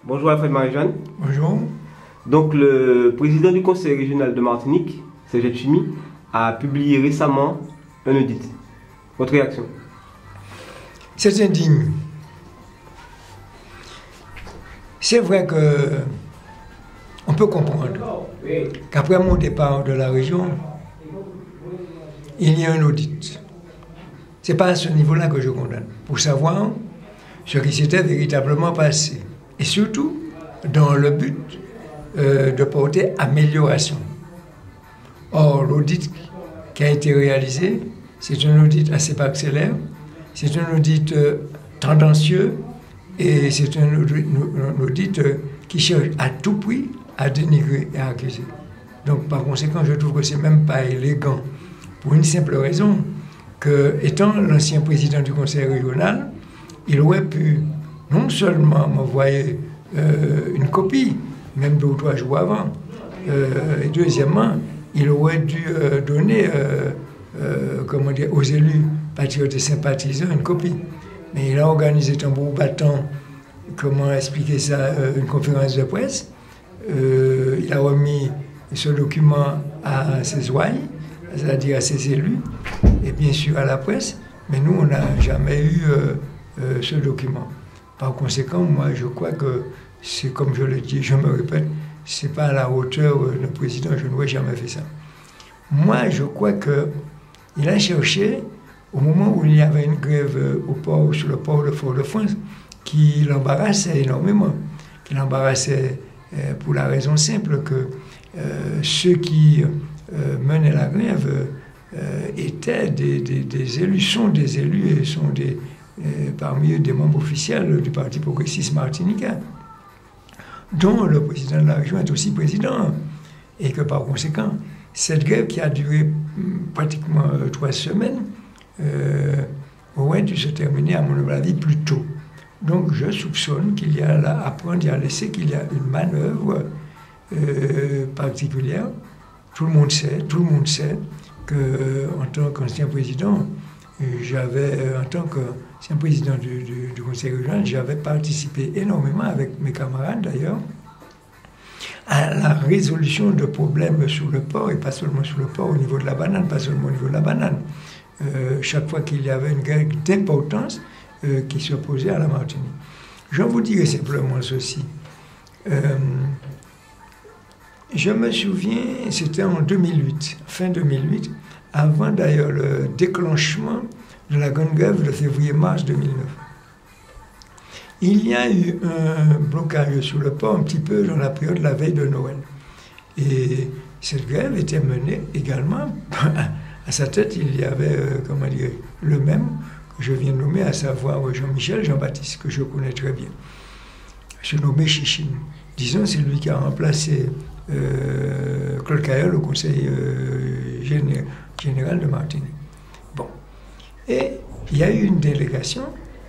Bonjour Alfred Marie-Jeanne. Bonjour. Donc le président du conseil régional de Martinique, Serge Chimi, a publié récemment un audit. Votre réaction? C'est indigne. C'est vrai que on peut comprendre qu'après mon départ de la région, il y a un audit. Ce n'est pas à ce niveau-là que je condamne, pour savoir ce qui s'était véritablement passé. Et surtout, dans le but de porter amélioration. Or, l'audit qui a été réalisé, c'est un audit assez parcellaire, c'est un audit tendancieux et c'est un audit qui cherche à tout prix à dénigrer et à accuser. Donc, par conséquent, je trouve que ce n'est même pas élégant pour une simple raison que, étant l'ancien président du conseil régional, il aurait pu non seulement m'envoyer une copie, même 2 ou 3 jours avant, et deuxièmement, il aurait dû donner aux élus patriotes et sympathisants une copie. Mais il a organisé tambour battant, comment expliquer ça, une conférence de presse. Il a remis ce document à ses ouailles, c'est-à-dire à ses élus, et bien sûr à la presse, mais nous, on n'a jamais eu ce document. Par conséquent, moi, je crois que c'est comme je le dis, je me répète, c'est pas à la hauteur d'un président, je n'aurais jamais fait ça. Moi, je crois qu'il a cherché, au moment où il y avait une grève sur le port de Fort-de-France, qui l'embarrassait énormément, qui l'embarrassait pour la raison simple que ceux qui menaient la grève étaient des élus, sont des élus et sont parmi eux des membres officiels du Parti progressiste martiniquais, dont le président de la région est aussi président. Et que par conséquent, cette grève qui a duré pratiquement 3 semaines aurait dû se terminer, à mon avis, plus tôt. Donc je soupçonne qu'il y a là à prendre et à laisser, qu'il y a une manœuvre particulière. Tout le monde sait que en tant qu'ancien président, en tant qu'ancien président du conseil régional, j'avais participé énormément avec mes camarades d'ailleurs à la résolution de problèmes sur le port, et pas seulement sur le port, au niveau de la banane, pas seulement au niveau de la banane. Chaque fois qu'il y avait une grève d'importance qui se posait à la Martinique. Je vous dirai simplement ceci. Je me souviens, c'était en 2008, fin 2008, avant d'ailleurs le déclenchement de la grande grève de février-mars 2009. Il y a eu un blocage sur le port un petit peu dans la période de la veille de Noël. Et cette grève était menée également, à sa tête il y avait, le même que je viens de nommer, à savoir Jean-Michel Jean-Baptiste, que je connais très bien. Je nommé Chichine. Disons, c'est lui qui a remplacé Claude Cayol au conseil général de Martinique. Bon. Et il y a eu une délégation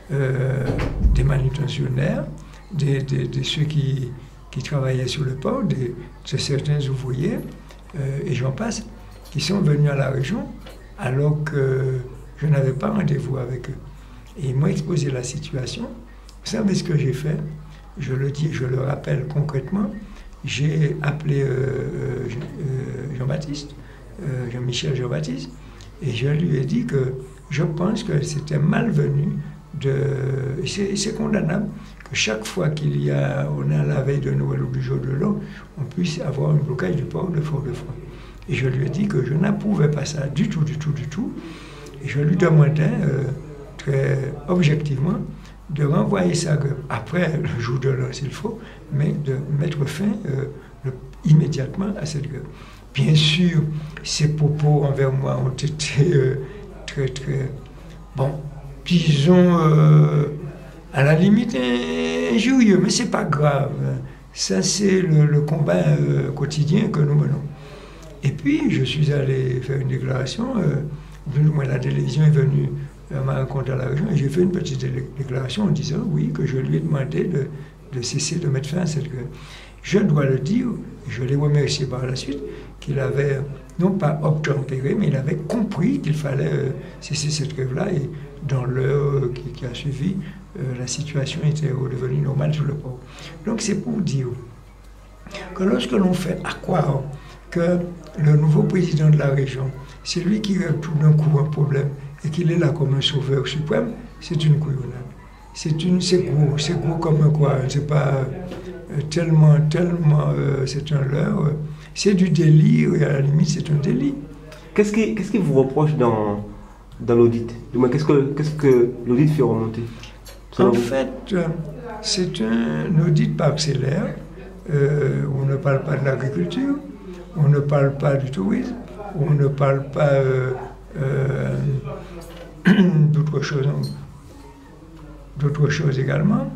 des manutentionnaires, de ceux qui travaillaient sur le port, de certains ouvriers, et j'en passe, qui sont venus à la région alors que je n'avais pas rendez-vous avec eux. Et ils m'ont exposé la situation. Vous savez ce que j'ai fait? Je le dis, je le rappelle concrètement. J'ai appelé Jean-Michel Jean-Baptiste, et je lui ai dit que je pense que c'était malvenu c'est condamnable que chaque fois on est à la veille de Noël ou du jour de l'an, on puisse avoir un blocage du port de Fort-de-France. Et je lui ai dit que je n'approuvais pas ça du tout. Et je lui demandais très objectivement de renvoyer ça après le jour de l'an s'il faut, mais de mettre fin immédiatement à cette grève. Bien sûr, ses propos envers moi ont été très, disons, à la limite injurieux, mais c'est pas grave. Ça, c'est le combat quotidien que nous menons. Et puis, je suis allé faire une déclaration, la télévision est venue à ma rencontre à la région, et j'ai fait une petite déclaration en disant, oui, que je lui ai demandé de cesser de mettre fin à cette grève. Je dois le dire, je l'ai remercié par la suite, qu'il avait non pas obtempéré, mais il avait compris qu'il fallait cesser cette grève-là, et dans l'heure qui a suivi, la situation était redevenue normale sur le port. Donc c'est pour dire que lorsque l'on fait accroire que le nouveau président de la région, c'est lui qui règle tout d'un coup un problème et qu'il est là comme un sauveur suprême, c'est une couillonnade. C'est gros comme quoi, c'est pas tellement, c'est un leurre, c'est du délire, et à la limite c'est un délit. Qu'est-ce qui vous reproche dans l'audit? Du moins, qu'est-ce que l'audit fait remonter? En fait, c'est un audit parcellaire, où on ne parle pas de l'agriculture, on ne parle pas du tourisme, on ne parle pas d'autres choses également,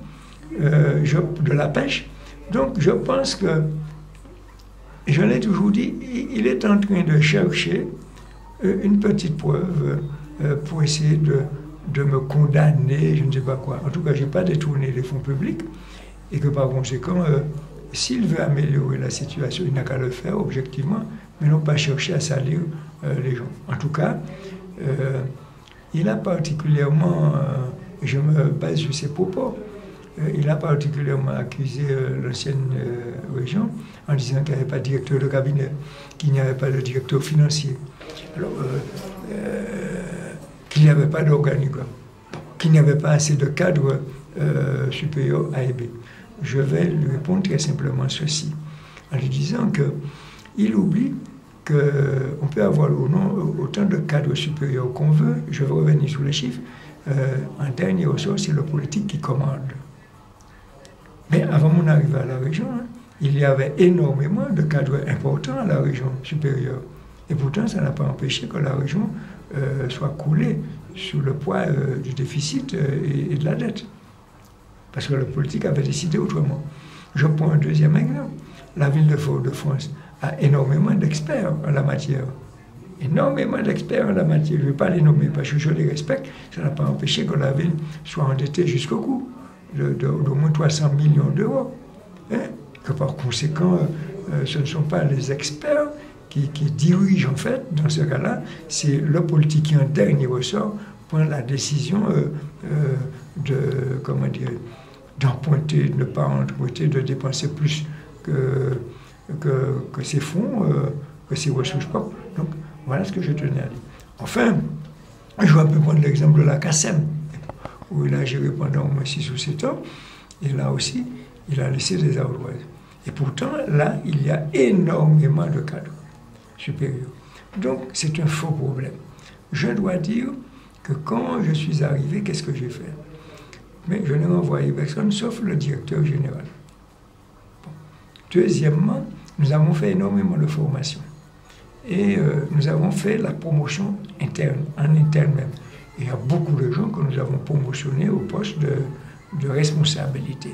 de la pêche. Donc je pense que, je l'ai toujours dit, il est en train de chercher une petite preuve pour essayer de me condamner, je ne sais pas quoi. En tout cas, je n'ai pas détourné les fonds publics et que par conséquent, s'il veut améliorer la situation, il n'a qu'à le faire objectivement, mais non pas chercher à salir les gens. En tout cas, il a particulièrement, je me base sur ses propos, il a particulièrement accusé l'ancienne région en disant qu'il n'y avait pas de directeur de cabinet, qu'il n'y avait pas de directeur financier, alors qu'il n'y avait pas d'organigramme, qu'il n'y avait pas assez de cadres supérieurs A et B. Je vais lui répondre très simplement ceci, en lui disant qu'il oublie qu'on peut avoir autant de cadres supérieurs qu'on veut. Je vais revenir sur les chiffres. En dernier ressort, c'est le politique qui commande. Mais avant mon arrivée à la région, il y avait énormément de cadres importants à la région supérieure. Et pourtant, ça n'a pas empêché que la région soit coulée sous le poids du déficit et de la dette. Parce que le politique avait décidé autrement. Je prends un deuxième exemple. La ville de Fort-de-France a énormément d'experts en la matière. Énormément d'experts en la matière. Je ne vais pas les nommer parce que je les respecte. Ça n'a pas empêché que la ville soit endettée jusqu'au cou d'au moins 300 millions d'euros. Que par conséquent, ce ne sont pas les experts qui dirigent en fait, dans ce cas-là, c'est le politique qui en dernier ressort prend la décision d'emprunter, de ne pas emprunter, de dépenser plus que ses fonds, que ses ressources propres. Donc, voilà ce que je tenais à dire. Enfin, je vais un peu prendre l'exemple de la CACEM, où il a géré pendant au moins 6 ou 7 ans, et là aussi, il a laissé des ardoises. Et pourtant, là, il y a énormément de cadres supérieurs. Donc, c'est un faux problème. Je dois dire que quand je suis arrivé, qu'est-ce que j'ai fait? Mais je n'ai envoyé personne, sauf le directeur général. Bon. Deuxièmement, nous avons fait énormément de formations. Et nous avons fait la promotion interne, en interne même. Il y a beaucoup de gens que nous avons promotionnés au poste de responsabilité.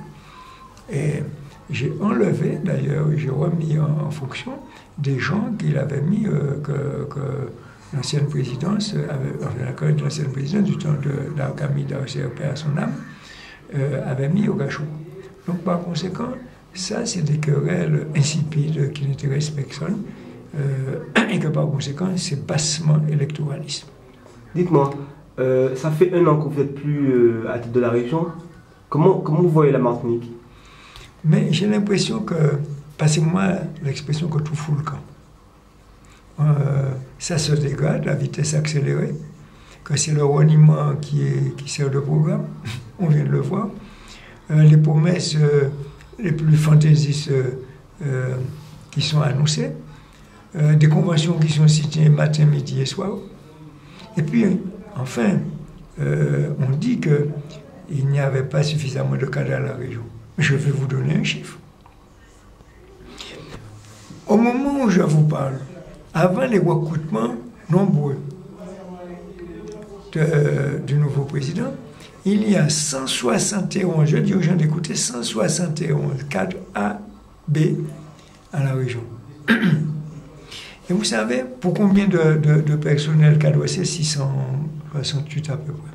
Et j'ai enlevé, d'ailleurs, j'ai remis en fonction des gens qu'il avait mis, que l'ancienne présidence, l'ancienne présidence du temps d'Arcami d'ACRP à son âme, avait mis au cachot. Donc par conséquent, ça c'est des querelles insipides qui n'intéressent personne, et que par conséquent c'est bassement électoralisme. Dites-moi, ça fait 1 an que vous n'êtes plus à tête de la région. Comment vous voyez la Martinique? Mais j'ai l'impression que, passez-moi l'expression que tout fout le camp. Ça se dégrade, la vitesse accélérée, que c'est le reniement qui sert de programme, on vient de le voir. Les promesses les plus fantaisistes qui sont annoncées, des conventions qui sont signées matin, midi et soir. Et puis, enfin, on dit qu'il n'y avait pas suffisamment de cadres à la région. Je vais vous donner un chiffre. Au moment où je vous parle, avant les recrutements nombreux du nouveau président, il y a 171, je dis aux gens d'écouter, 171 cadres A, B à la région. Et vous savez, pour combien de personnel cadre, c'est 668 à peu près.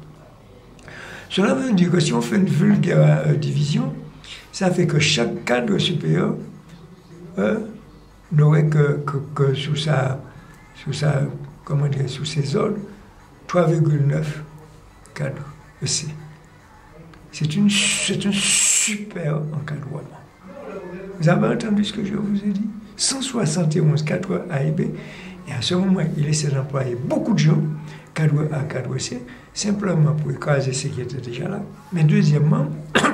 Cela veut dire que si on fait une vulgaire division, ça fait que chaque cadre supérieur n'aurait que sous ses ordres 3,9 cadres EC. c'est un super encadrement. Vous avez entendu ce que je vous ai dit? 171 cadres A et B. Et à ce moment, il essaie d'employer beaucoup de gens, cadre A, cadre C, simplement pour écraser ceux qui étaient déjà là. Mais deuxièmement,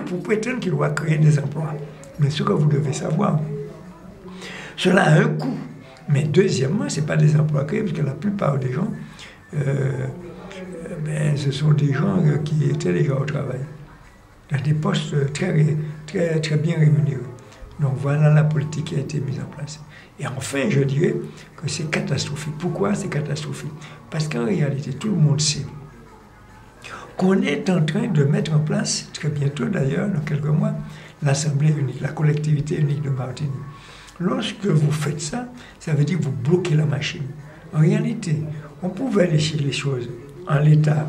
pour prétendre qu'il va créer des emplois. Mais ce que vous devez savoir, cela a un coût. Mais deuxièmement, ce n'est pas des emplois créés, parce que la plupart des gens, ce sont des gens qui étaient déjà au travail, dans des postes très bien rémunérés. Donc voilà la politique qui a été mise en place. Et enfin, je dirais que c'est catastrophique. Pourquoi c'est catastrophique? Parce qu'en réalité, tout le monde sait qu'on est en train de mettre en place, très bientôt d'ailleurs, dans quelques mois, l'Assemblée unique, la collectivité unique de Martinique. Lorsque vous faites ça, ça veut dire que vous bloquez la machine. En réalité, on pouvait laisser les choses en l'état,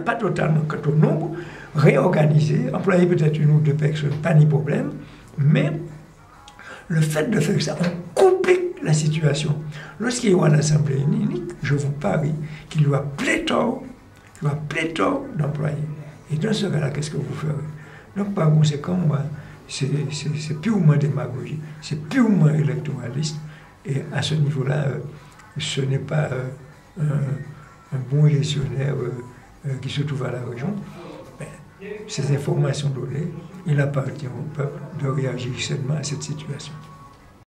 pas totalement quant au nombre, réorganiser, employer peut-être une ou deux personnes, pas ni problème, mais le fait de faire ça, on complique la situation. Lorsqu'il y aura l'Assemblée unique, je vous parie qu'il y aura pléthore d'employés. Et dans ce cas-là, qu'est-ce que vous ferez? Donc par conséquent, moi, c'est purement démagogique, c'est purement électoraliste. Et à ce niveau-là, ce n'est pas un bon gestionnaire qui se trouve à la région. Mais ces informations données, il appartient au peuple de réagir seulement à cette situation.